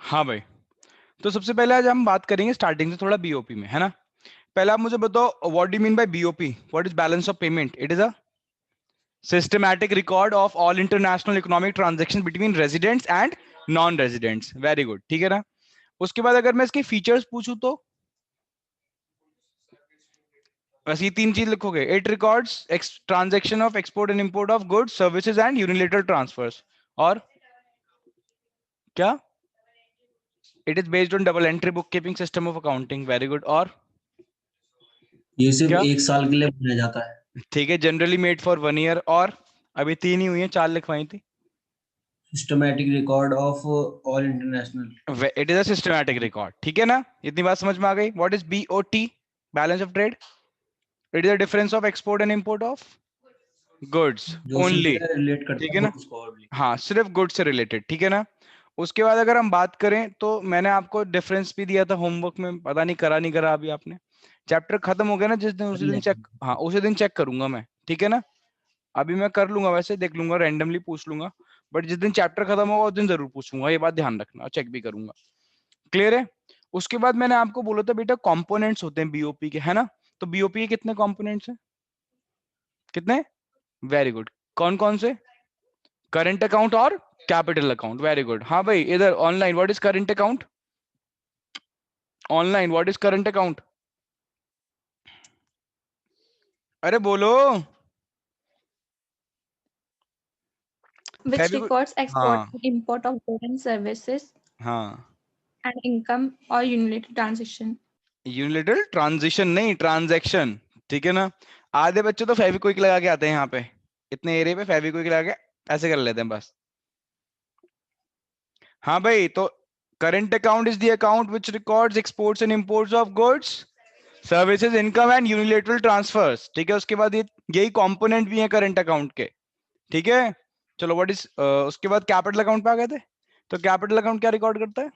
हाँ भाई, तो सबसे पहले आज हम बात करेंगे स्टार्टिंग से थोड़ा बीओपी में, है ना। पहले आप मुझे बताओ, what do you mean by BOP? What is balance of payment? It is a systematic record of all international economic transaction between residents and non residents. Very good, ठीक है ना। उसके बाद अगर मैं इसके फीचर्स पूछूं तो बस ये तीन चीज लिखोगे। It records transaction of export and import of goods services and unilateral transfers. और क्या? It is based on double entry book keeping system of accounting. Very good. और ये सिर्फ क्या? 1 साल के लिए बनाया जाता है। ठीक है, जनरली मेड फॉर 1 ईयर। और अभी तीन ही हुई है, चार लिखवाई थी। Systematic record of all international. It is a systematic record, ठीक है ना। इतनी बात समझ में आ गई। What is BOT? Balance of trade. It is the difference of export and import of goods जो उसी ओनली, से रिलेट करता ठीक है है ना। गुड्स को only। हाँ, सिर्फ गुड्स से रिलेटेड, ठीक है ना। उसके बाद अगर हम बात करें तो मैंने आपको डिफरेंस भी दिया था होमवर्क में, पता नहीं करा नहीं करा अभी आपने। चैप्टर खत्म हो गया ना जिस दिन, कर उसी दिन लेंगे। चेक, हाँ उसी दिन चेक करूंगा मैं, ठीक है ना। अभी मैं कर लूंगा, वैसे देख लूंगा, रैंडमली पूछ लूंगा। बट जिस दिन चैप्टर खत्म होगा उस दिन जरूर पूछूंगा, ये बात ध्यान रखना, और चेक भी करूंगा। क्लियर है। उसके बाद मैंने आपको बोला था बेटा कंपोनेंट्स होते हैं बीओपी के, है ना। तो बीओपी के कितने कंपोनेंट्स हैं? कितने? Very good. कौन कौन से? करंट अकाउंट और कैपिटल अकाउंट। Very good. हाँ भाई, इधर online, what is current account? Online, what is current account? अरे बोलो। which फेविक्विक। records export हाँ and import of goods and services हाँ, and income or unilateral transaction. Unilateral transition नहीं, transaction, ठीक है ना। आधे बच्चे तो फेविक्विक लगा के आते हैं यहाँ पे, इतने एरिया पे फेविक्विक लगा के ऐसे कर लेते हैं बस। हाँ भाई, तो current account is the account which records exports and imports of goods services income and unilateral transfers, ठीक है। उसके बाद ये यही कंपोनेंट भी है करंट अकाउंट के, ठीक है। चलो, व्हाट इज उसके बाद कैपिटल अकाउंट पे आ गए थे। तो कैपिटल अकाउंट क्या रिकॉर्ड करता है?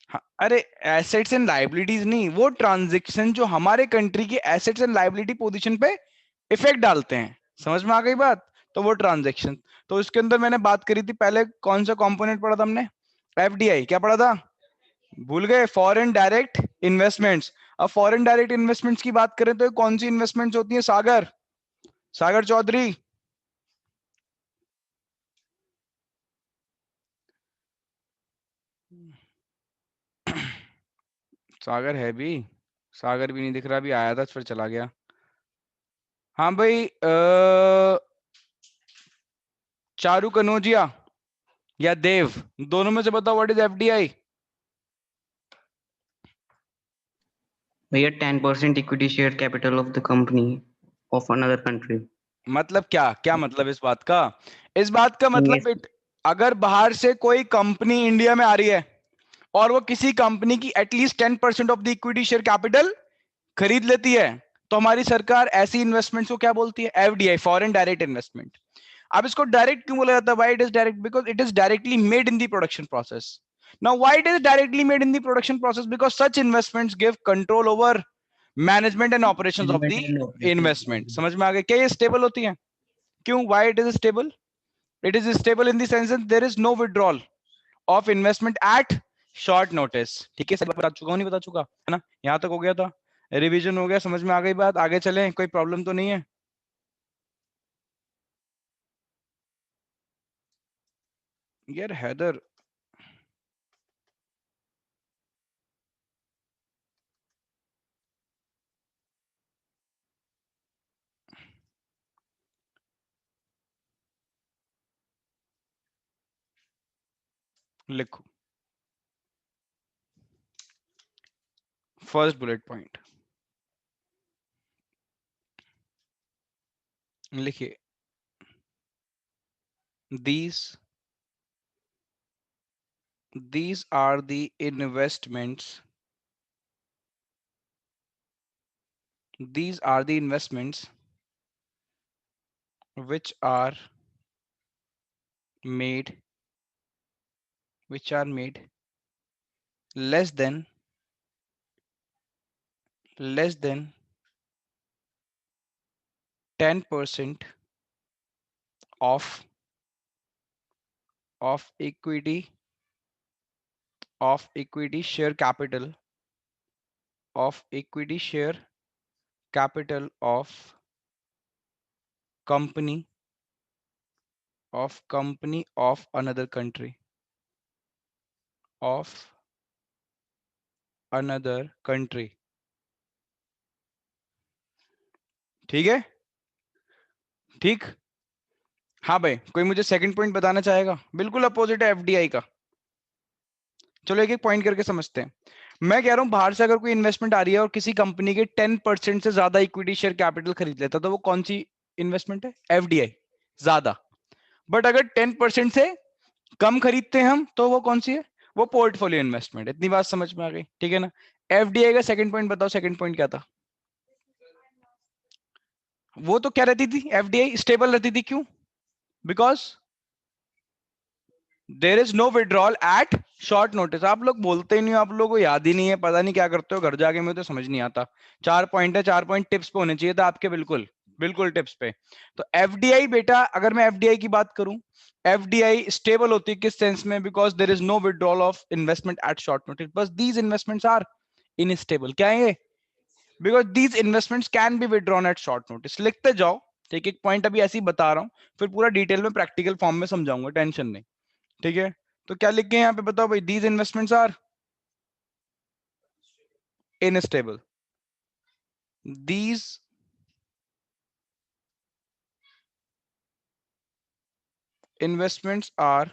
हाँ, अरे एसेट्स एंड लाइबिलिटीज नहीं, वो ट्रांजेक्शन जो हमारे कंट्री की एसेट्स एंड लाइबिलिटी पोजीशन पे इफेक्ट डालते हैं। समझ में आ गई बात? तो वो ट्रांजेक्शन, तो इसके अंदर मैंने बात करी थी पहले, कौन सा कंपोनेंट पढ़ा था हमने? एफडीआई। क्या पढ़ा था? भूल गए? Foreign direct investments. अब फॉरेन डायरेक्ट इन्वेस्टमेंट्स की बात करें तो ये कौन सी इन्वेस्टमेंट्स होती है? सागर, सागर चौधरी। सागर है भी? सागर भी नहीं दिख रहा, भी आया था फिर चला गया। हाँ भाई, चारू कनौजिया या देव, दोनों में से बताओ व्हाट इज एफडीआई? भैया 10% equity share capital of the company of another country. मतलब क्या, क्या मतलब इस बात का? इस बात का मतलब इन्वेस्ट। अगर बाहर से कोई कंपनी इंडिया में आ रही है और वो किसी कंपनी की at least 10% of the equity share capital खरीद लेती है, तो हमारी सरकार ऐसी इन्वेस्टमेंट्स को क्या बोलती है? FDI, foreign direct investment. अब इसको डायरेक्ट क्यों बोला जाता है? Why it is direct? Because it is directly made in the production process. Now why it is directly made in the production process? Because such investments give control over management and operations of the management and investment. Operation. समझ में आ गया? क्या ये stable होती है? क्यों? Why it is stable? It is stable in the sense that there is no withdrawal of investment at short notice. ठीक है, सब बता चुका हूं, नहीं बता चुका, है ना। यहां तक हो गया था, रिवीजन हो गया, समझ में आ गई बात। आगे चलें, कोई प्रॉब्लम तो नहीं है? यार हैदर, लिखो फर्स्ट बुलेट पॉइंट, लिखिए these these are the investments, these are the investments which are made, which are made less than, less than 10% of equity of equity share capital of company of another country ठीक है, ठीक। हाँ भाई, कोई मुझे second point बताना चाहेगा? बिल्कुल अपोजिट है एफडीआई का। चलो एक एक पॉइंट करके समझते हैं। मैं कह रहा हूं बाहर से अगर कोई इन्वेस्टमेंट आ रही है और किसी कंपनी के 10% से ज्यादा इक्विटी शेयर कैपिटल खरीद लेता तो वो कौन सी इन्वेस्टमेंट है? एफडीआई, ज्यादा। बट अगर 10% से कम खरीदते हैं हम तो वो कौन सी है? वो पोर्टफोलियो इन्वेस्टमेंट। इतनी बात समझ में आ गई, ठीक है ना? एफडीआई का सेकंड पॉइंट बताओ, सेकंड पॉइंट क्या था? वो तो क्या रहती थी? एफडीआई स्टेबल रहती थी। क्यों? Because there is no withdrawal at short notice. आप लोग बोलते ही नहीं हो, आप लोगों को याद ही नहीं है, पता नहीं क्या करते हो घर जाके, मुझे तो समझ नहीं आता। 4 पॉइंट है, 4 पॉइंट टिप्स पे होने चाहिए था आपके, बिल्कुल बिल्कुल टिप्स पे। तो एफडीआई बेटा, अगर मैं एफडीआई की बात करूं, एफडीआई स्टेबल होती है किस सेंस में? Because there is no withdrawal of investment at short notice, बस दीज इन्वेस्टमेंट्स आर इनस्टेबल। क्या है ये? Because these investments can be withdrawn at short notice. लिखते जाओ, ठीक है? एक पॉइंट अभी ऐसे ही बता रहा हूं, फिर पूरा डिटेल में प्रैक्टिकल फॉर्म में समझाऊंगा, टेंशन नहीं, ठीक है? तो क्या लिख के यहाँ पे बताओ भाई? These investments are unstable. These investments are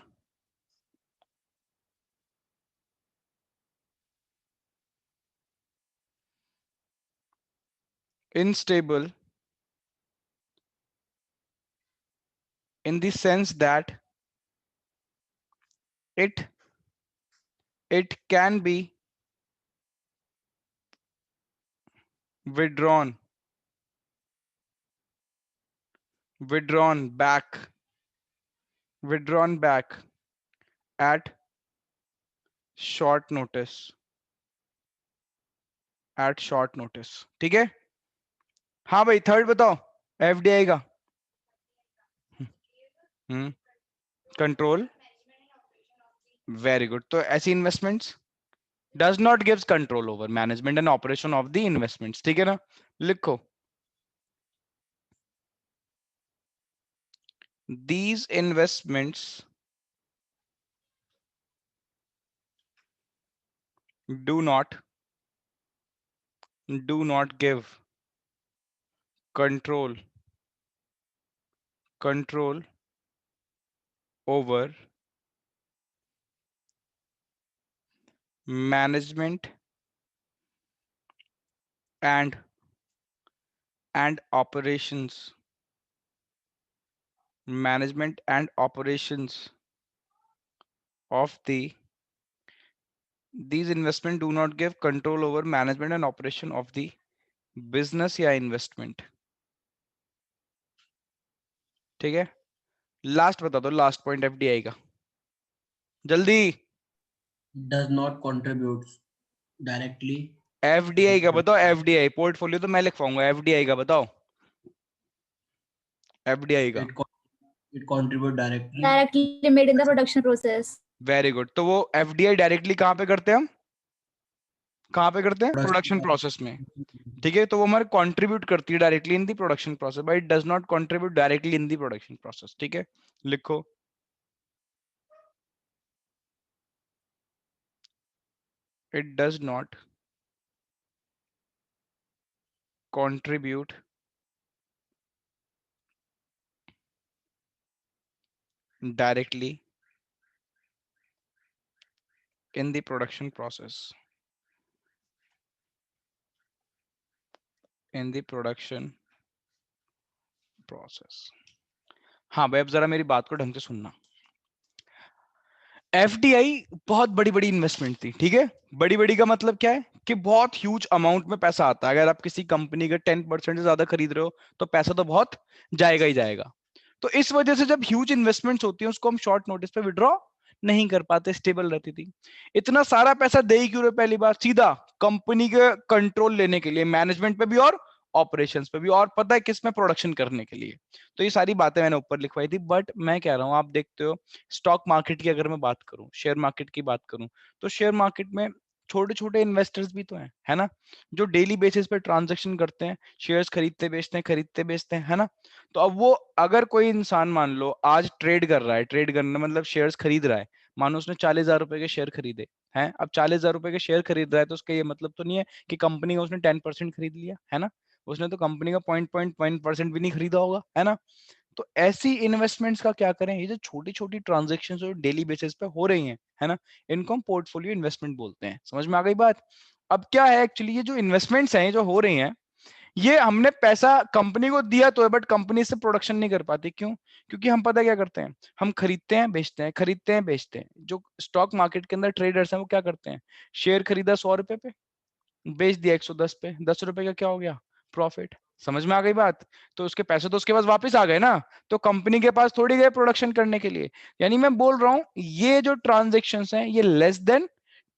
unstable in the sense that it can be withdrawn back at short notice ठीक है? हाँ भाई, थर्ड बताओ एफडीआई का। Control, very good. तो ऐसी investments does not gives control over management and operation of the investments, ठीक है ना? लिखो, these investments do not give control over management and operations of the these investment do not give control over management and operation of the business या investment, ठीक है? Last बता दो, last point FDI का, जल्दी। does not contribute directly FDI का बताओ, FDI portfolio तो मैं लिख पाऊंगा, एफडीआई का बताओ, एफडीआई का। it contribute directly made in the production process. Very good. तो वो एफडीआई डायरेक्टली कहाँ पे करते हैं? हम कहाँ पे करते हैं? प्रोडक्शन प्रोसेस में, ठीक है? तो वो हमारे कंट्रीब्यूट करती है directly in the production process, but it does not contribute directly in the production process, ठीक है? लिखो, it does not contribute directly in the production process, हाँ भाई, अब जरा मेरी बात को ढंग से सुनना। एफडीआई बहुत बड़ी बड़ी इन्वेस्टमेंट थी, ठीक है? बड़ी बड़ी का मतलब क्या है? कि बहुत ह्यूज अमाउंट में पैसा आता है। अगर आप किसी कंपनी के 10% से ज्यादा खरीद रहे हो तो पैसा तो बहुत जाएगा ही जाएगा। तो इस वजह से जब ह्यूज इन्वेस्टमेंट्स होती है उसको हम शॉर्ट नोटिस पे विड्रॉ नहीं कर पाते, स्टेबल रहती थी। इतना सारा पैसा दे ही क्यों रहे? पहली बात, सीधा कंपनी के कंट्रोल लेने के लिए, मैनेजमेंट पे भी और ऑपरेशंस पे भी, और पता है किस में, प्रोडक्शन करने के लिए। तो ये सारी बातें मैंने ऊपर लिखवाई थी। बट मैं कह रहा हूँ, आप देखते हो स्टॉक मार्केट की अगर मैं बात करूं, शेयर मार्केट की बात करूं, तो शेयर मार्केट में छोटे छोटे इन्वेस्टर्स भी तो हैं, है ना, जो डेली बेसिस पे ट्रांजेक्शन करते हैं, शेयर्स खरीदते बेचते हैं, खरीदते बेचते हैं, है ना। तो अब वो, अगर कोई इंसान मान लो आज ट्रेड कर रहा है, ट्रेड करना मतलब शेयर्स खरीद रहा है, मानो उसने 40,000 रुपए के शेयर खरीदे हैं, अब 40,000 रुपए के शेयर खरीद रहा है, तो उसका ये मतलब तो नहीं है कि कंपनी का उसने 10% खरीद लिया, है ना। उसने तो कंपनी का 0.1% भी नहीं खरीदा होगा, है ना। तो ऐसी इन्वेस्टमेंट्स का क्या करें, ये जो छोटी छोटी ट्रांजेक्शन जो डेली बेसिस पे हो रही हैं, है ना, इनको हम पोर्टफोलियो इन्वेस्टमेंट बोलते हैं। समझ में आ गई बात। अब क्या है एक्चुअली, ये जो इन्वेस्टमेंट्स हैं जो हो रही हैं, ये हमने पैसा कंपनी को दिया तो है, बट कंपनी से प्रोडक्शन नहीं कर पाती। क्यों? क्योंकि हम पता क्या करते हैं, हम खरीदते हैं बेचते हैं, खरीदते हैं बेचते हैं। जो स्टॉक मार्केट के अंदर ट्रेडर्स हैं वो क्या करते हैं, शेयर खरीदा 100 रुपए पे, बेच दिया 110 पे, 10 रुपए का क्या हो गया, प्रॉफिट। समझ में आ गई बात। तो उसके पैसे तो उसके पास वापस आ गए ना, तो कंपनी के पास थोड़ी गए प्रोडक्शन करने के लिए। यानी मैं बोल रहा हूं ये जो ट्रांजेक्शन हैं ये लेस देन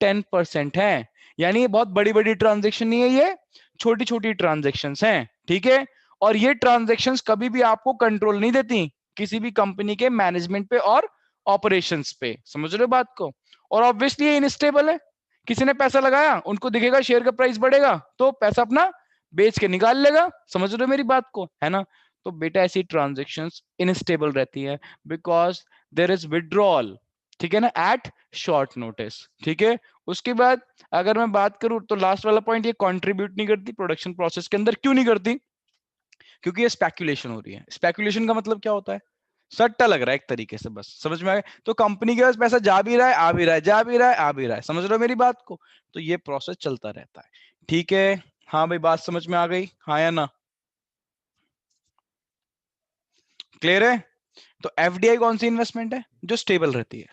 10% है। यानी ये बहुत बड़ी बड़ी ट्रांजेक्शन नहीं है, ये छोटी छोटी ट्रांजेक्शन हैं, ठीक है। और ये ट्रांजेक्शन कभी भी आपको कंट्रोल नहीं देती किसी भी कंपनी के मैनेजमेंट पे और ऑपरेशंस पे। समझ रहे हो बात को। और ऑब्वियसली ये इनस्टेबल है, किसी ने पैसा लगाया, उनको दिखेगा शेयर का प्राइस बढ़ेगा तो पैसा अपना बेच के निकाल लेगा। समझ रहे हो मेरी बात को, है ना। तो बेटा ऐसी ट्रांजेक्शन्स इनस्टेबल रहती है, बिकॉज देयर इज विड्रॉल, ठीक है ना, एट शॉर्ट नोटिस, ठीक है। उसके बाद अगर मैं बात करूं तो लास्ट वाला पॉइंट, ये कंट्रीब्यूट नहीं करती प्रोडक्शन प्रोसेस के अंदर। क्यों नहीं करती? क्योंकि ये स्पेकुलेशन हो रही है। स्पेकुलेशन का मतलब क्या होता है, सट्टा लग रहा है एक तरीके से, बस समझ में आ गया। तो कंपनी के पास पैसा जा भी रहा है, आ भी रहा है, जा भी रहा है, आ भी रहा है। समझ रहे हो मेरी बात को। तो ये प्रोसेस चलता रहता है, ठीक है। हाँ भाई, बात समझ में आ गई, हाँ या ना, क्लियर है। तो एफडीआई कौन सी इन्वेस्टमेंट है, जो स्टेबल रहती है,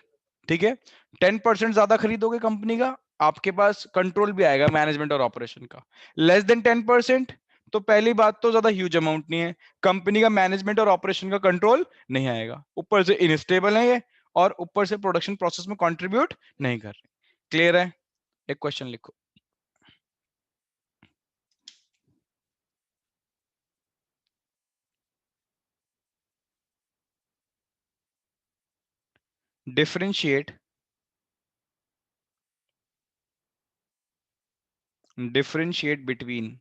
ठीक है। 10% ज्यादा खरीदोगे कंपनी का, आपके पास कंट्रोल भी आएगा मैनेजमेंट और ऑपरेशन का। लेस देन 10%, तो पहली बात तो ज्यादा ह्यूज अमाउंट नहीं है, कंपनी का मैनेजमेंट और ऑपरेशन का कंट्रोल नहीं आएगा, ऊपर से इनस्टेबल है ये, और ऊपर से प्रोडक्शन प्रोसेस में कंट्रीब्यूट नहीं कर रहे। क्लियर है। एक क्वेश्चन लिखो, differentiate between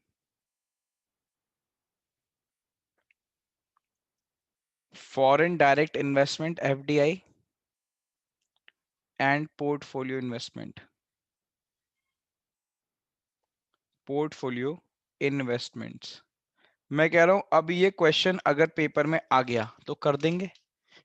foreign direct investment FDI and portfolio investment, portfolio investments। मैं कह रहा हूं अब ये क्वेश्चन अगर पेपर में आ गया तो कर देंगे,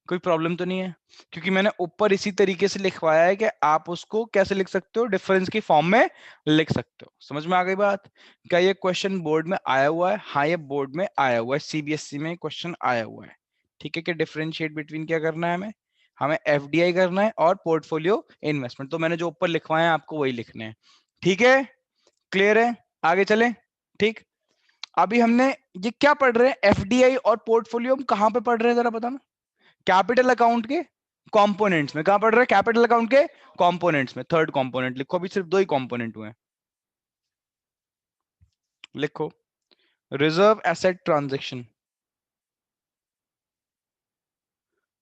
कोई प्रॉब्लम तो नहीं है। क्योंकि मैंने ऊपर इसी तरीके से लिखवाया है कि आप उसको कैसे लिख सकते हो, डिफरेंस की फॉर्म में लिख सकते हो। समझ में आ गई बात। क्या ये क्वेश्चन बोर्ड में आया हुआ है? हाँ, ये बोर्ड में आया हुआ है, सीबीएसई में क्वेश्चन आया हुआ है, ठीक है। कि डिफरेंशिएट बिटवीन क्या करना है हमें, हमें एफडीआई करना है और पोर्टफोलियो इन्वेस्टमेंट। तो मैंने जो ऊपर लिखवाए हैं आपको वही लिखने हैं, ठीक है। क्लियर है, आगे चले, ठीक। अभी हमने ये क्या पढ़ रहे हैं, एफडीआई और पोर्टफोलियो, हम कहां पे पढ़ रहे हैं जरा बताना। कैपिटल अकाउंट के कंपोनेंट्स में। कहां पढ़ रहे हैं, कैपिटल अकाउंट के कंपोनेंट्स में। थर्ड कंपोनेंट लिखो, अभी सिर्फ दो ही कंपोनेंट हुए हैं, लिखो। Reserve asset transaction,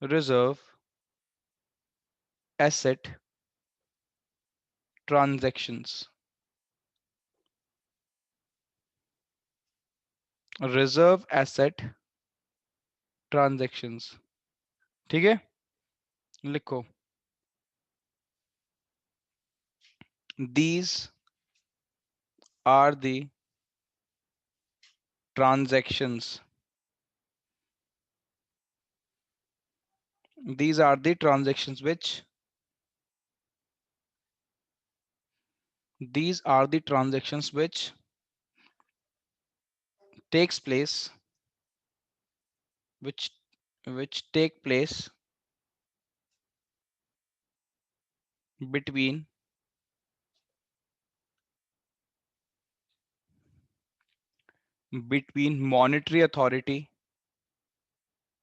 reserve asset transactions, reserve asset transactions, ठीक है। लिखो, these are the transactions, these are the transactions which, these are the transactions which takes place, which take place between monetary authority,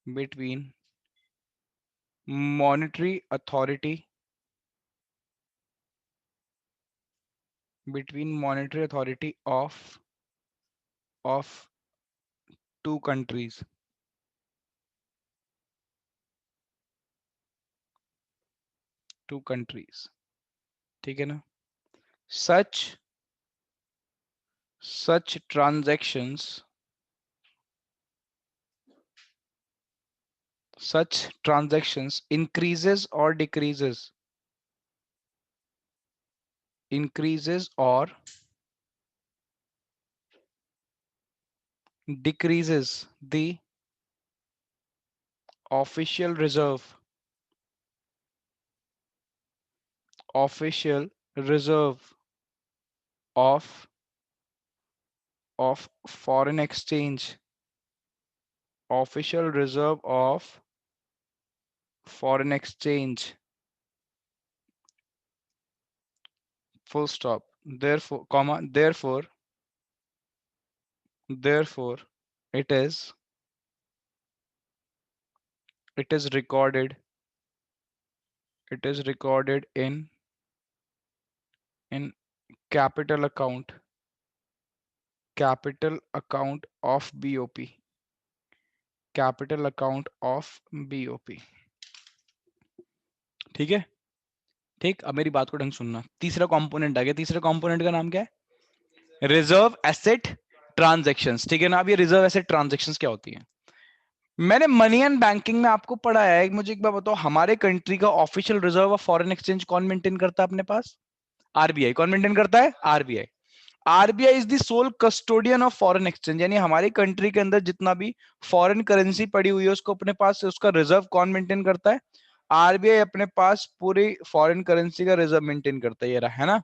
between monetary authority, between monetary authority of two countries. Two countries. ठीक है ना? Such transactions increases or decreases the official reserve of foreign exchange, official reserve of foreign exchange, full stop. Therefore, comma, therefore it is recorded in capital account of BOP, capital account of BOP. ठीक है? ठीक, अब मेरी बात को ढंग सुनना. तीसरा कंपोनेंट आ गया. तीसरे कंपोनेंट का नाम क्या है? Reserve asset transactions. ठीक है ना? अब ये रिजर्व एसेट ट्रांजैक्शंस क्या होती है? मैंने मनी एंड बैंकिंग में आपको पढ़ाया है. मुझे एक बार बताओ, हमारे कंट्री का official reserve of foreign exchange कौन मेंटेन करता है अपने पास? आरबीआई. कौन मेंटेन करता है? RBI. RBI is the sole custodian of foreign exchange. यानी हमारी कंट्री के अंदर जितना भी फॉरेन करेंसी पड़ी हुई है उसको अपने पास उसका रिजर्व कौन मेंटेन करता है? आरबीआई अपने पास पूरी फॉरेन करेंसी का रिजर्व मेंटेन करता है. ये रहा, है ना?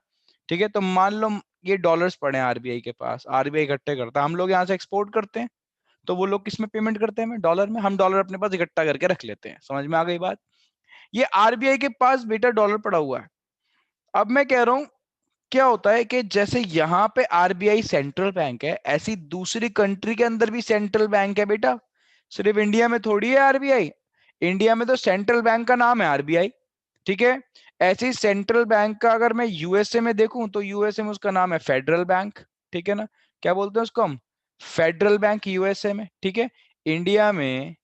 ठीक है, तो मान लो ये डॉलर्स पड़े हैं आरबीआई के पास, आरबीआई इकट्ठे करता है. हम लोग यहाँ से एक्सपोर्ट करते हैं तो वो लोग किसमें पेमेंट करते हैं? हमें डॉलर में. हम डॉलर अपने पास इकट्ठा करके रख लेते हैं. समझ में आ गई बात? ये आरबीआई के पास बेटा डॉलर पड़ा हुआ है. अब मैं कह रहा हूं क्या होता है कि जैसे यहां पे आरबीआई सेंट्रल बैंक है, ऐसी दूसरी कंट्री के अंदर भी सेंट्रल बैंक है बेटा. सिर्फ इंडिया में थोड़ी है आरबीआई. इंडिया में तो सेंट्रल बैंक का नाम है आरबीआई. ठीक है? ऐसे ही सेंट्रल बैंक का अगर मैं यूएसए में देखूं तो यूएसए में उसका नाम है फेडरल बैंक. ठीक है ना? क्या बोलते हैं उसको हम? फेडरल बैंक यूएसए में. ठीक है? इंडिया में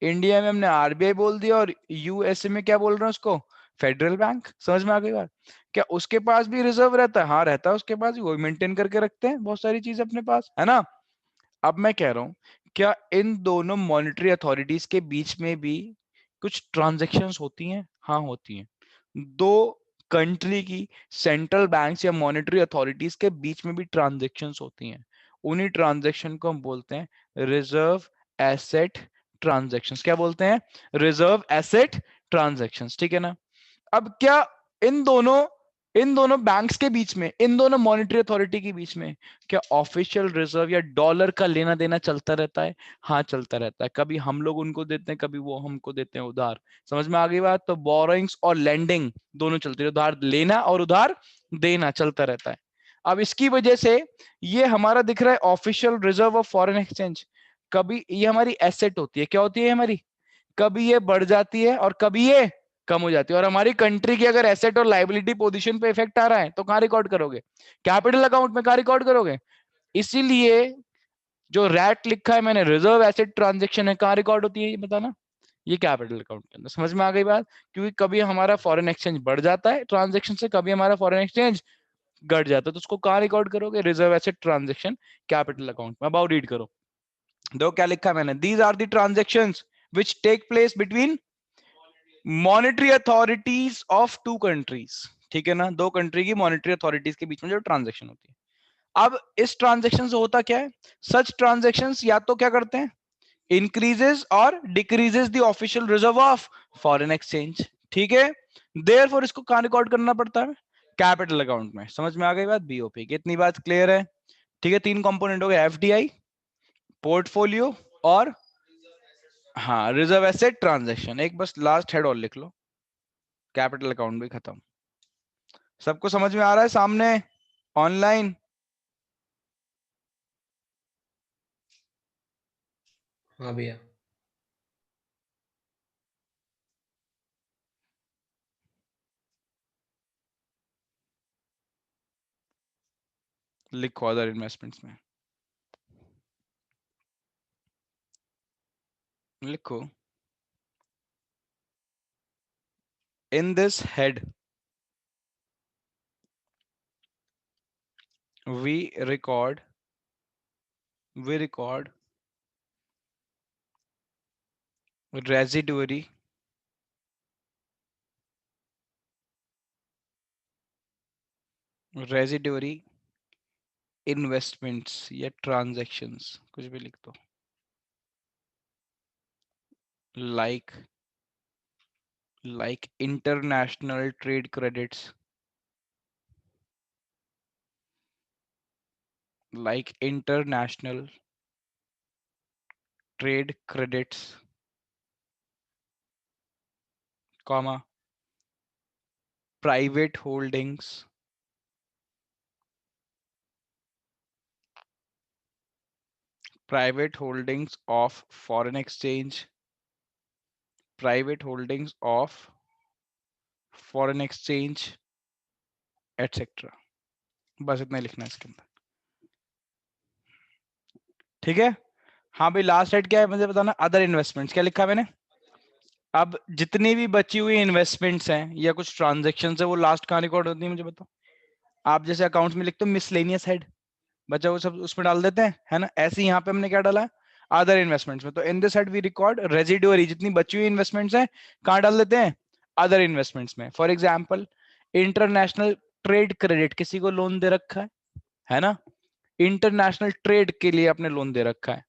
हमने आरबीआई बोल दिया और यूएसए में क्या बोल रहे हैं उसको? Federal bank. समझ में आ गई बात? क्या उसके पास भी रिजर्व रहता है? हाँ रहता है उसके पास भी. वो मेंटेन करके रखते हैं बहुत सारी चीज अपने पास, है ना? अब मैं कह रहा हूं क्या इन दोनों मॉनेटरी अथॉरिटीज के बीच में भी कुछ ट्रांजैक्शंस होती हैं? हाँ होती हैं. दो कंट्री की सेंट्रल बैंक्स या मॉनेटरी अथॉरिटीज के बीच में भी ट्रांजैक्शंस होती हैं. उन्हीं ट्रांजैक्शन को हम बोलते हैं रिजर्व एसेट ट्रांजैक्शंस. क्या बोलते हैं? Reserve asset transactions. ठीक है ना? अब क्या इन दोनों बैंक्स के बीच में, इन दोनों मॉनेटरी अथॉरिटी के बीच में क्या ऑफिशियल रिजर्व या डॉलर का लेना देना चलता रहता है? हाँ चलता रहता है. कभी हम लोग उनको देते हैं, कभी वो हमको देते हैं उधार. समझ में आ गई बात? तो बोरोइंग्स और लेंडिंग दोनों चलती है. उधार लेना और उधार देना चलता रहता है. अब इसकी वजह से ये हमारा दिख रहा है official reserve of foreign exchange. कभी ये हमारी एसेट होती है. क्या होती है हमारी? कभी ये बढ़ जाती है और कभी ये कम हो जाती है. और हमारी कंट्री की अगर एसेट और लाइबिलिटी पोजीशन पे इफेक्ट आ रहा है तो कहां रिकॉर्ड करोगे? कैपिटल अकाउंट में. कहां रिकॉर्ड करोगे? इसीलिए जो रैट लिखा है मैंने, रिजर्व एसेट ट्रांजेक्शन है, कहां रिकॉर्ड होती है ये बताना? ये कैपिटल अकाउंट के अंदर. समझ में आ गई बात? क्योंकि कभी हमारा फॉरेन एक्सचेंज बढ़ जाता है ट्रांजेक्शन से, कभी हमारा फॉरेन एक्सचेंज घट जाता है, तो उसको कहां रिकॉर्ड करोगे? Reserve asset transaction capital account में. अब रीड करो. दो क्या लिखा है मैंने? These are the transactions which take place between monetary authorities of two countries. ठीक है ना? दो कंट्री की मॉनेटरी अथॉरिटीज के बीच में जो ट्रांजैक्शन होती है. अब इस ट्रांजैक्शन से होता क्या है? सच ट्रांजैक्शंस या तो क्या करते हैं? इंक्रीजेस और decreases the official reserve of foreign exchange. ठीक है? देयरफॉर इसको कहां रिकॉर्ड करना पड़ता है? कैपिटल अकाउंट में. समझ में आ गई बात? बीओपी. कितनी बात क्लियर है? ठीक है? तीन कंपोनेंट हो गए, एफडीआई, पोर्टफोलियो और हाँ रिजर्व एसेट ट्रांजैक्शन. एक बस लास्ट हेड और लिख लो, कैपिटल अकाउंट भी खत्म. सबको समझ में आ रहा है सामने ऑनलाइन? हाँ भैया. लिखो अदर इन्वेस्टमेंट्स में. लिखो in this head we record residuary investments या ट्रांजैक्शंस, कुछ भी लिख दो, like international trade credits, like international trade credits, comma private holdings of foreign exchange, etc. बस इतना ही लिखना है इसके अंदर, ठीक है। हाँ भाई लास्ट हेड क्या है मुझे बताना, अदर इन्वेस्टमेंट्स, क्या लिखा है मैंने। अब जितनी भी बची हुई इन्वेस्टमेंट्स हैं या कुछ ट्रांजैक्शंस है वो लास्ट कहाँ रिकॉर्ड होती है मुझे बताओ। आप जैसे अकाउंट्स में लिखते हो मिसलेनियस हेड, बचा वो सब उसमें डाल देते हैं, है ना। ऐसे यहाँ पे हमने क्या डाला है, अदर इन्वेस्टमेंट्स में। तो in this head we record residuary, जितनी बची हुई इन्वेस्टमेंट्स हैं कहाँ डाल देते हैं, अदर इन्वेस्टमेंट्स में। For example international trade credit, किसी को लोन दे रखा है ना, इंटरनेशनल ट्रेड के लिए आपने लोन दे रखा है।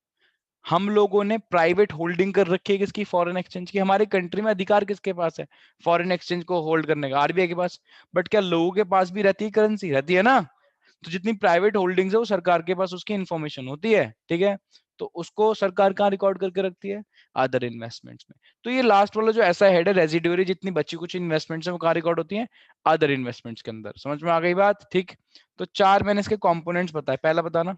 हम लोगों ने प्राइवेट होल्डिंग कर रखी है किसकी, फॉरेन एक्सचेंज की। हमारी कंट्री में अधिकार किसके पास है, फॉरेन एक्सचेंज को होल्ड करने का, आरबीआई के पास। बट क्या लोगों के पास भी रहती है करेंसी, रहती है ना। तो जितनी प्राइवेट होल्डिंग्स है वो सरकार के पास उसकी इंफॉर्मेशन होती है, ठीक है। तो उसको सरकार कहाँ रिकॉर्ड करके रखती है, अदर इन्वेस्टमेंट्स में। तो ये लास्ट वाला जो ऐसा हेड है रेजिडुअरी, जितनी बची कुछ इन्वेस्टमेंट्स है वो कहाँ रिकॉर्ड होती है, अदर इन्वेस्टमेंट्स के अंदर। समझ में आ गई बात, ठीक। तो चार मैंने इसके कंपोनेंट्स बताए। पहला बताना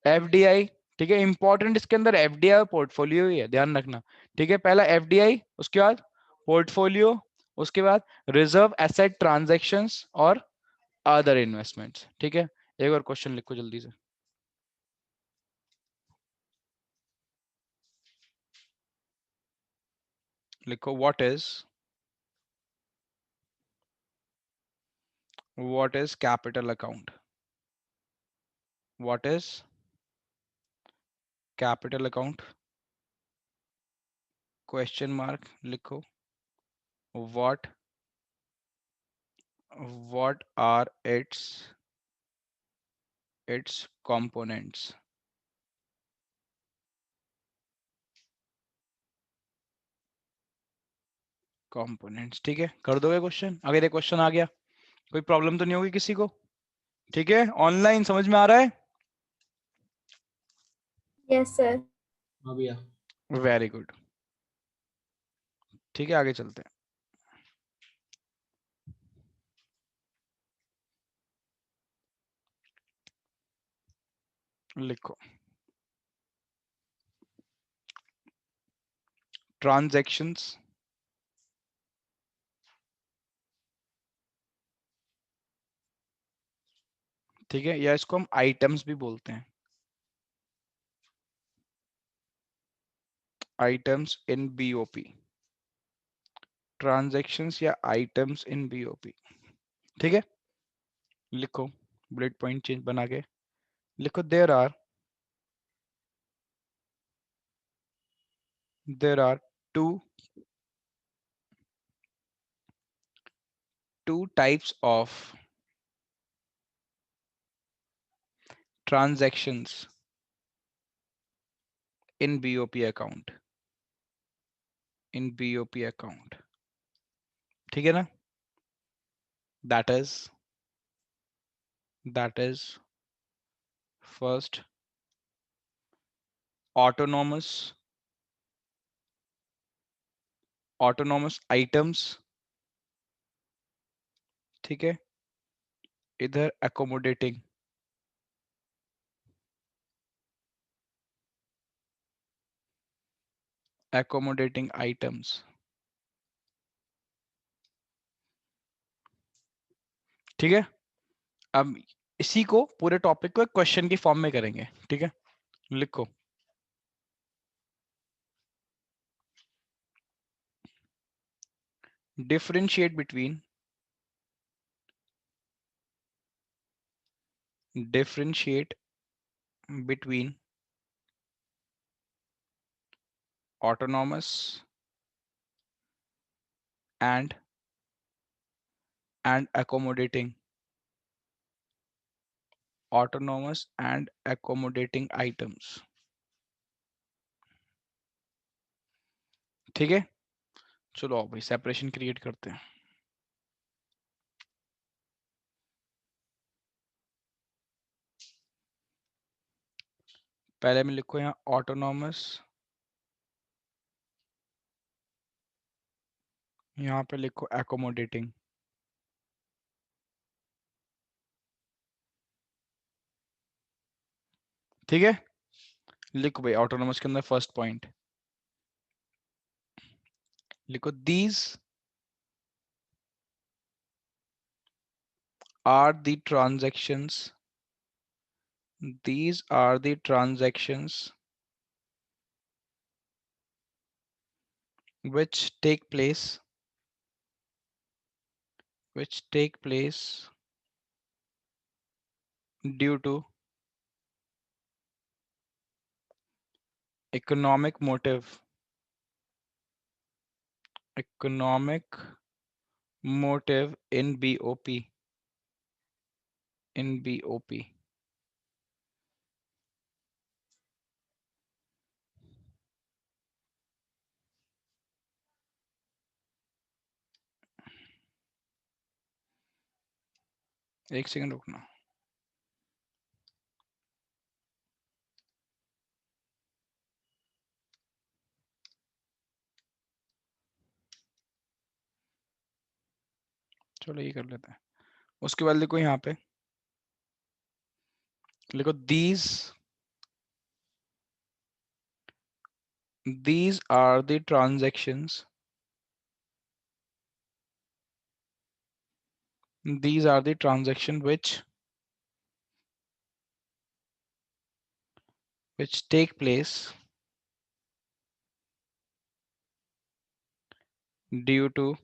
एफडीआई, ठीक है। इंपॉर्टेंट इसके अंदर एफडीआई और पोर्टफोलियो ही है, ध्यान रखना, ठीक है। पहला एफडीआई, उसके बाद पोर्टफोलियो, उसके बाद रिजर्व एसेट ट्रांजैक्शंस और अदर इन्वेस्टमेंट्स, ठीक है। एक और क्वेश्चन लिखो जल्दी से, लिखो what is capital account, what is capital account, question mark लिखो, व्हाट आर इट्स कंपोनेंट्स, ठीक है। कर दोगे क्वेश्चन, अगर ये क्वेश्चन आ गया कोई प्रॉब्लम तो नहीं होगी किसी को, ठीक है। ऑनलाइन समझ में आ रहा है, Yes, sir. हाँ भैया। वेरी गुड, ठीक है। आगे चलते हैं, लिखो ट्रांजैक्शंस, ठीक है, या इसको हम आइटम्स भी बोलते हैं, आइटम्स इन बीओपी, ट्रांजैक्शंस या आइटम्स इन बीओपी, ठीक है। लिखो बुलेट पॉइंट चेंज बना के लिखो, there are two types of transactions in BOP account, ठीक है ना। that is first autonomous items, ठीक है। इधर accommodating items, ठीक है। अब इसी को पूरे टॉपिक को एक क्वेश्चन की फॉर्म में करेंगे, ठीक है। लिखो differentiate between autonomous and accommodating items. ठीक है, चलो आओ भाई सेपरेशन क्रिएट करते हैं. पहले में लिखो यहाँ ऑटोनॉमस, यहाँ पे लिखो एकोमोडेटिंग. ठीक है, लिखो भाई ऑटोनॉमस के अंदर फर्स्ट पॉइंट लिखो, these are the transactions which take place due to economic motive in BOP. एक सेकंड रुकना. चलो ये कर लेते हैं. उसके बाद लिखो यहाँ पे लिखो these are the transactions which take place due to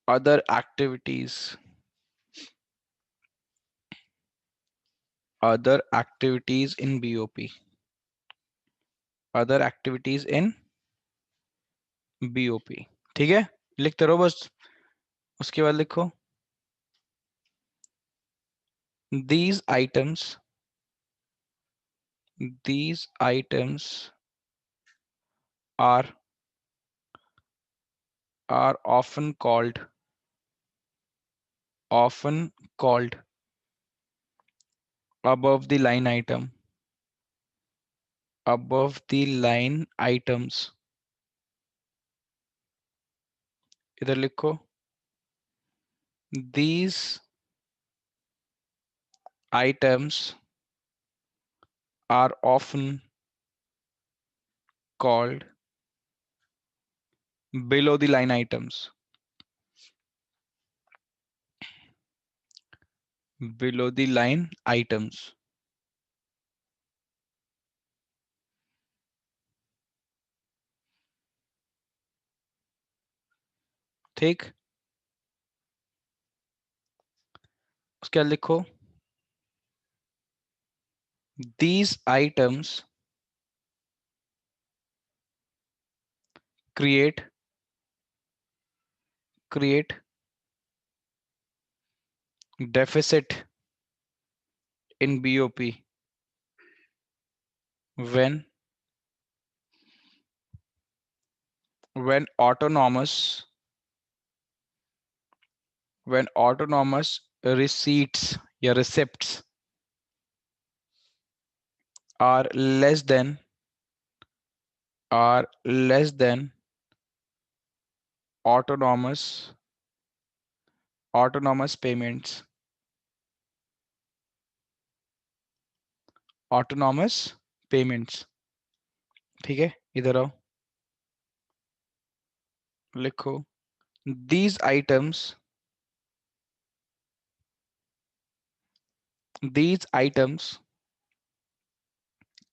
other activities in BOP. ठीक है, लिखते रहो बस. उसके बाद लिखो these items are often called above the line items. इधर लिखो these items are often called below the line items. ठीक, उसके बाद लिखो these items create deficit in BOP when autonomous receipts या receipts are less than autonomous payments. ठीक है, इधर आओ, लिखो these items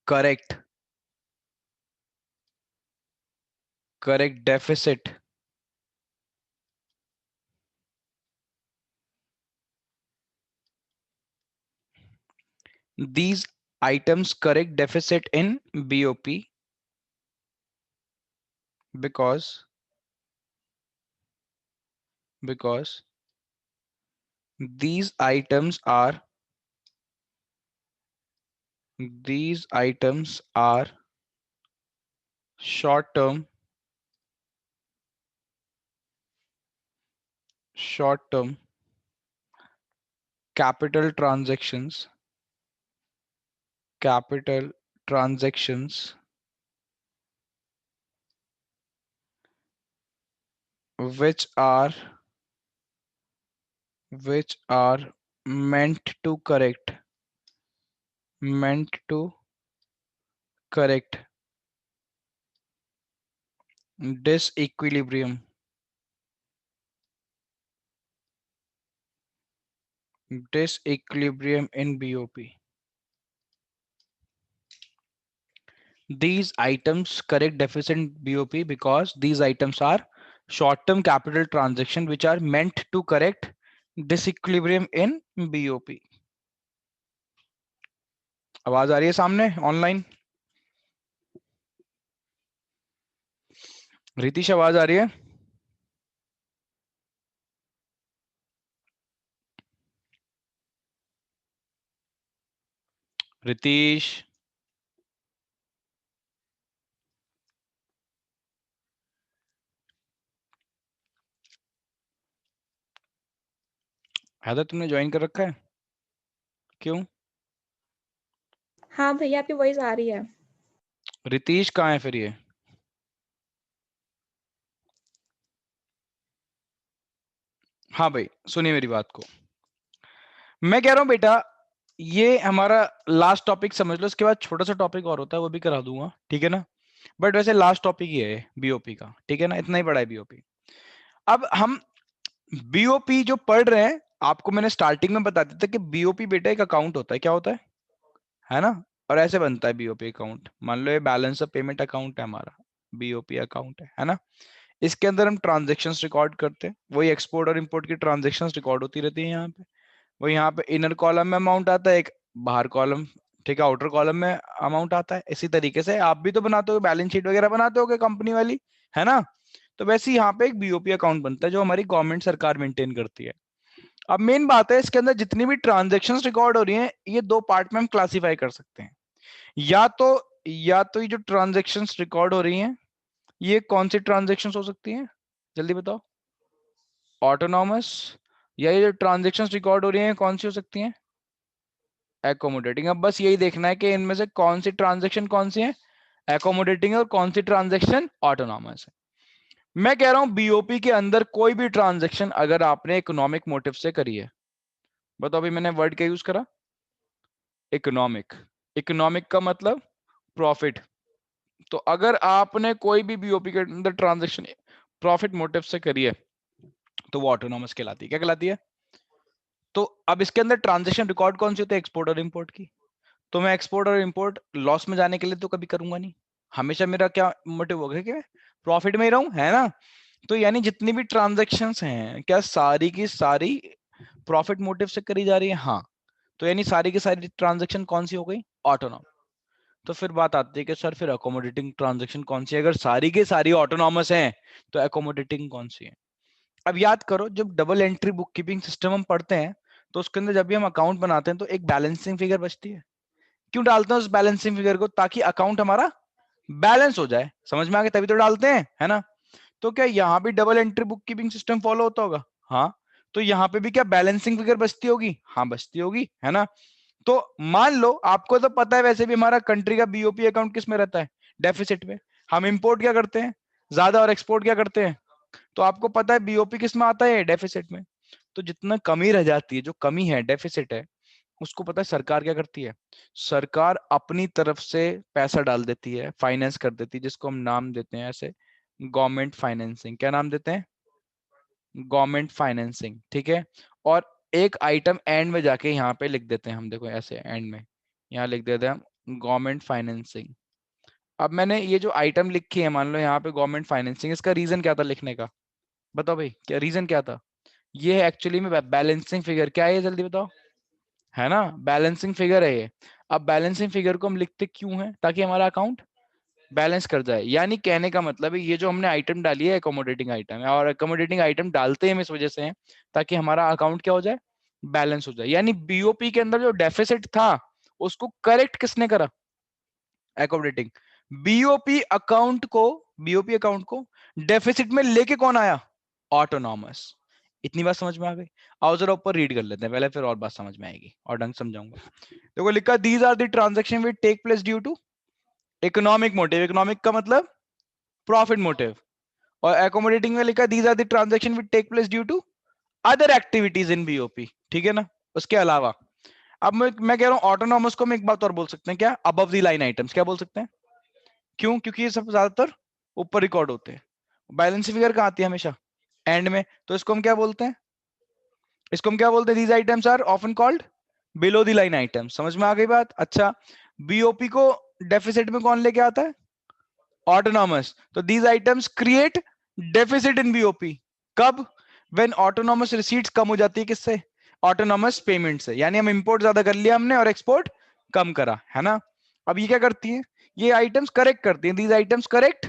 correct deficit these items correct deficit in BOP because these items are short term capital transactions which are meant to correct disequilibrium in BOP. These items correct deficit in BOP because these items are short-term capital transaction which are meant to correct disequilibrium in BOP. आवाज आ रही है सामने online? Ritish आवाज आ रही है? रितीश हैदर तुमने join कर रखा है? क्यों? हाँ भैया आपकी वॉइस आ रही है। रितीश कहाँ है फिर ये? हाँ भाई सुनिए मेरी बात को, मैं कह रहा हूं बेटा ये हमारा लास्ट टॉपिक समझ लो, उसके बाद छोटा सा टॉपिक और होता है वो भी करा दूंगा, ठीक है ना? बट वैसे लास्ट टॉपिक ही है बीओपी का, ठीक है ना? इतना ही बड़ा है बीओपी। अब हम बीओपी जो पढ़ रहे हैं, आपको मैंने स्टार्टिंग में बता दिया था कि बीओपी बेटा एक अकाउंट होता है, क्या होता है ना? और ऐसे बनता है बीओपी अकाउंट। मान लो ये बैलेंस ऑफ पेमेंट अकाउंट है हमारा, बीओपी अकाउंट है ना? इसके अंदर हम ट्रांजेक्शन्स रिकॉर्ड करते हैं, वही एक्सपोर्ट और इंपोर्ट की ट्रांजेक्शन्स रिकॉर्ड होती रहती है यहाँ पे। वो यहाँ पे इनर कॉलम में अमाउंट आता है, एक बाहर कॉलम, ठीक है, आउटर कॉलम में अमाउंट आता है। इसी तरीके से आप भी तो बनाते हो, बैलेंस शीट वगैरह बनाते हो कंपनी वाली, है ना? तो वैसे ही यहाँ पे एक बीओपी अकाउंट बनता है जो हमारी गवर्नमेंट सरकार मेंटेन करती है। अब मेन बात है इसके अंदर जितनी भी ट्रांजेक्शन्स रिकॉर्ड हो रही हैं, ये दो पार्ट में हम क्लासिफाई कर सकते हैं। या तो ये जो ट्रांजेक्शन्स रिकॉर्ड हो रही हैं, ये कौन सी ट्रांजेक्शन्स हो सकती हैं, जल्दी बताओ? ऑटोनॉमस। या ये जो ट्रांजेक्शन्स रिकॉर्ड हो रही हैं कौन सी हो सकती हैं? एकोमोडेटिंग। अब बस यही देखना है कि इनमें से कौन सी ट्रांजेक्शन कौन सी है एकोमोडेटिंग और कौन सी ट्रांजेक्शन ऑटोनॉमस है। मैं कह रहा हूं बीओपी के अंदर कोई भी ट्रांजेक्शन अगर आपने इकोनॉमिक मोटिव से करी है, बताओ अभी मैंने वर्ड क्या यूज करा? इकोनॉमिक। इकोनॉमिक का मतलब प्रॉफिट। तो अगर आपने कोई भी बीओपी के अंदर ट्रांजेक्शन प्रॉफिट मोटिव से करी है तो वो ऑटोनॉमस कहलाती है। क्या कहलाती है? तो अब इसके अंदर ट्रांजेक्शन रिकॉर्ड कौन सी होती है? एक्सपोर्ट और इंपोर्ट की। तो मैं एक्सपोर्ट और इंपोर्ट लॉस में जाने के लिए तो कभी करूंगा नहीं, हमेशा मेरा क्या मोटिव होगा कि मैं प्रॉफिट में ही रहूं, है ना? तो यानी जितनी भी ट्रांजैक्शंस हैं क्या सारी की सारी प्रॉफिट मोटिव से करी जा रही है? हाँ। तो यानी सारी की सारी ट्रांजैक्शन कौन सी हो गई? ऑटोनॉमस। तो फिर बात आती है कि सर फिर अकोमोडेटिंग ट्रांजैक्शन कौन सी है? अगर सारी की सारी ऑटोनॉमस हैं तो अकोमोडेटिंग कौन सी है? अब याद करो जब double entry book keeping system हम पढ़ते हैं तो उसके अंदर जब भी हम अकाउंट बनाते हैं तो एक बैलेंसिंग फिगर बचती है। क्यों डालते हैं उस बैलेंसिंग फिगर को? ताकि अकाउंट हमारा बैलेंस हो जाए। समझ में आ गया? तभी तो डालते हैं, है ना? तो क्या यहाँ भी double entry book keeping system follow होता होगा? हाँ। तो यहाँ पे भी क्या बैलेंसिंग फिगर बचती होगी? हाँ बचती होगी, है ना? तो मान लो आपको तो पता है वैसे भी हमारा कंट्री का बीओपी अकाउंट किस में रहता है? डेफिसिट में। हम इंपोर्ट क्या करते हैं ज्यादा और एक्सपोर्ट क्या करते हैं? तो आपको पता है बीओपी किस में आता है? डेफिसिट में। तो जितना कमी रह जाती है, जो कमी है डेफिसिट है, उसको पता है सरकार क्या करती है? सरकार अपनी तरफ से पैसा डाल देती है, फाइनेंस कर देती है, जिसको हम नाम देते हैं ऐसे गवर्नमेंट फाइनेंसिंग। क्या नाम देते हैं? गवर्नमेंट फाइनेंसिंग, ठीक है। और एक आइटम एंड में जाके यहाँ पे लिख देते हैं हम, देखो ऐसे एंड में यहाँ लिख देते हैं हम गवर्नमेंट फाइनेंसिंग। अब मैंने ये जो आइटम लिखी है मान लो यहाँ पे गवर्नमेंट फाइनेंसिंग, इसका रीजन क्या था लिखने का? बताओ भाई क्या रीजन क्या था? ये एक्चुअली में बैलेंसिंग फिगर क्या है, जल्दी बताओ? है ना, बैलेंसिंग फिगर है ये। अब बैलेंसिंग फिगर को हम लिखते क्यों हैं, ताकि हमारा अकाउंट बैलेंस कर जाए। यानी कहने का मतलब है ये जो हमने आइटम डाली है अकोमोडेटिंग आइटम है, और अकोमोडेटिंग आइटम डालते हैं हम इस वजह से हैं ताकि हमारा अकाउंट क्या हो जाए, बैलेंस हो जाए। यानी बीओपी के अंदर जो डेफिसिट था उसको करेक्ट किसने करा, अकोमोडेटिंग। बीओपी अकाउंट को डेफिसिट में लेके कौन आया, ऑटोनॉमस। इतनी बात समझ में आ गई। आओ जरा ऊपर रीड कर लेते हैं पहले, फिर और बात समझ में आएगी और ढंग समझाऊंगा। देखो लिखा, these are the transaction which take place due to economic motive. Economic का मतलब प्रॉफिट मोटिव। और अकोमोडेटिंग में लिखा, these are the transaction which take place due to other activities in BOP. ठीक है ना, उसके अलावा। अब मैं कह रहा हूं ऑटोनॉमस को हम एक बात और बोल सकते हैं, क्या, अबव द लाइन आइटम्स। क्या बोल सकते हैं, क्यों, क्योंकि ये सब ज्यादातर ऊपर रिकॉर्ड होते हैं। बैलेंस फिगर कहां आती है, हमेशा एंड में। तो इसको हम क्या बोलते हैं, इसको हम क्या बोलते हैं, these items are often called below the line items. समझ में आ गई बात। अच्छा, बीओपी को डेफिसिट में कौन लेके आता है, ऑटोनॉमस। तो these items create deficit in BOP. कब, व्हेन ऑटोनॉमस रिसीट्स कम हो जाती है किससे, ऑटोनॉमस पेमेंट से। यानी हम इंपोर्ट ज्यादा कर लिया हमने और एक्सपोर्ट कम करा, है ना। अब ये क्या करती है, ये आइटम्स करेक्ट करती हैं, these items correct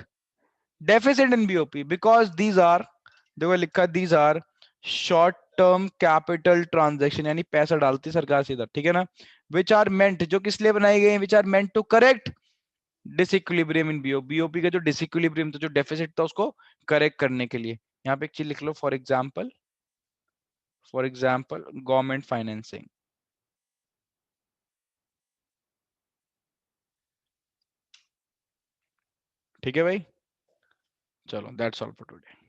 deficit in BOP because these are, देखो लिखा, these are short term capital transaction, यानी पैसा डालती है सरकार सीधा, ठीक है ना। विच आर मेंट, जो किस लिए बनाई गई, which are meant to correct disequilibrium in BOP का जो डिसइक्विलिब्रियम था, जो डेफिसिट था, उसको करेक्ट करने के लिए। यहाँ पे एक चीज लिख लो, फॉर एग्जांपल गवर्नमेंट फाइनेंसिंग। ठीक है भाई, चलो दैट्स ऑल फॉर टुडे।